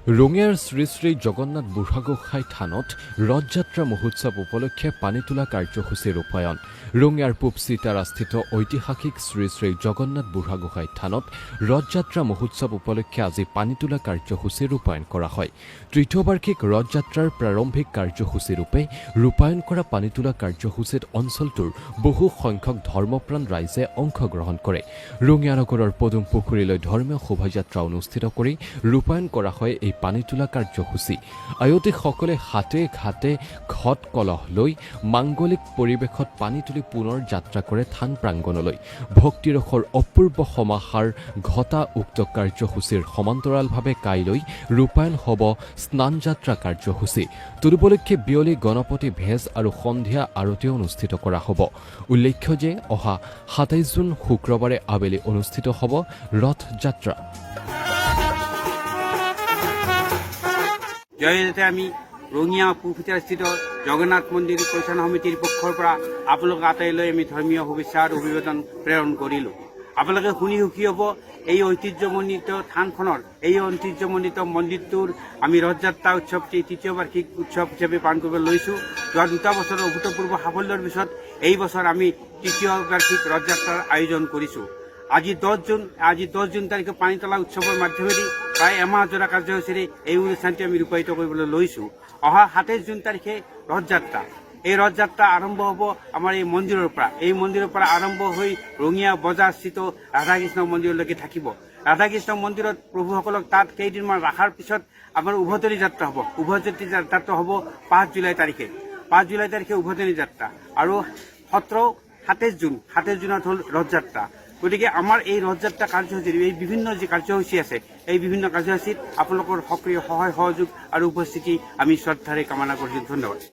ৰঙিয়াৰ শ্ৰী শ্ৰী জগন্নাথ বুঢ়াগোসাঁই থানত ৰথযাত্ৰা মহোৎসৱ উপলক্ষে পানী তোলা কাৰ্যসূচী ৰূপায়ণ। ৰঙিয়াৰ পূব চিটাৰাস্থিত ঐতিহাসিক শ্ৰী শ্ৰী জগন্নাথ বুঢ়াগোসাঁই থানত ৰথযাত্ৰা মহোৎসৱ উপলক্ষে আজি পানী তোলা কাৰ্যসূচী ৰূপায়ণ কৰা হয়। তৃতীয় বাৰ্ষিক ৰথযাত্ৰাৰ প্ৰাৰম্ভিক কাৰ্যসূচীৰূপে ৰূপায়ণ কৰা পানী তোলা কাৰ্যসূচীত অঞ্চলটোৰ বহু সংখ্যক ধৰ্মপ্ৰাণ ৰাইজে অংশগ্ৰহণ কৰে। ৰঙিয়া নগৰৰ পদুম পুখুৰীলৈ ধৰ্মীয় শোভাযাত্ৰা অনুষ্ঠিত কৰি ৰূপায়ণ কৰা হয় এই পানী তোলা কাৰ্যসূচী। আয়তীসকলে হাতে ঘাটে ঘট কলহ লৈ মাংগলিক পৰিৱেশত পানী তুলি পুনৰ যাত্ৰা কৰে থান প্ৰাংগণলৈ। ভক্তিৰসৰ অপূৰ্ব সমাহাৰ ঘটা উক্ত কাৰ্যসূচীৰ সমান্তৰালভাৱে কাইলৈ ৰূপায়ণ হ'ব স্নান যাত্ৰা কাৰ্যসূচী। তদুপলক্ষে বিয়লি গণপতি ভেজ আৰু সন্ধিয়া আৰতি অনুষ্ঠিত কৰা হ'ব। উল্লেখ্য যে অহা ২৭ জুন শুক্ৰবাৰে আবেলি অনুষ্ঠিত হ'ব ৰথ যাত্ৰা। জয়তে আমি ৰঙিয়া পুখুৰীস্থিত জগন্নাথ মন্দিৰ পৰিচালনা সমিতিৰ পক্ষৰ পৰা আপোনালোক আটাইলৈ আমি ধৰ্মীয় শুভেচ্ছা আৰু অভিবাদন প্ৰেৰণ কৰিলোঁ। আপোনালোকে শুনি সুখী হ'ব, এই ঐতিহ্যমণ্ডিত থানখনৰ এই ঐতিহ্যমণ্ডিত মন্দিৰটোৰ আমি ৰথযাত্ৰা উৎসৱটি তৃতীয় বাৰ্ষিক উৎসৱ হিচাপে পালন কৰিব লৈছোঁ। যোৱা 2 বছৰৰ অভূতপূৰ্ব সাফল্যৰ পিছত এই বছৰ আমি তৃতীয় বাৰ্ষিক ৰথযাত্ৰাৰ আয়োজন কৰিছোঁ। আজি 10 জুন তাৰিখে পানী তোলা উৎসৱৰ মাধ্যমেদি প্ৰায় এমাহজোৰা কাৰ্যসূচীৰে এই অনুষ্ঠানটি আমি ৰূপায়িত কৰিবলৈ লৈছোঁ। অহা 27 জুন তাৰিখে ৰথযাত্ৰা। এই ৰথযাত্ৰা আৰম্ভ হ'ব আমাৰ এই মন্দিৰৰ পৰা। এই মন্দিৰৰ পৰা আৰম্ভ হৈ ৰঙিয়া বজাৰস্থিত ৰাধাকৃষ্ণ মন্দিৰলৈকে থাকিব। ৰাধাকৃষ্ণ মন্দিৰত প্ৰভুসকলক তাত কেইদিনমান ৰখাৰ পিছত আমাৰ উভতনি যাত্ৰা হ'ব। উভতনি যাত্ৰা হ'ব 5 জুলাই তাৰিখে। 5 জুলাই তাৰিখে উভতনি যাত্ৰা আৰু 27 জুনত হ'ল ৰথযাত্ৰা। গতিকে আমাৰ এই ৰথযাত্ৰা কাৰ্যসূচীৰ এই বিভিন্ন যি কাৰ্যসূচী আছে, এই বিভিন্ন কাৰ্যসূচীত আপোনালোকৰ সক্ৰিয় সহায় সহযোগ আৰু উপস্থিতি আমি শ্ৰদ্ধাৰে কামনা কৰিছোঁ। ধন্যবাদ।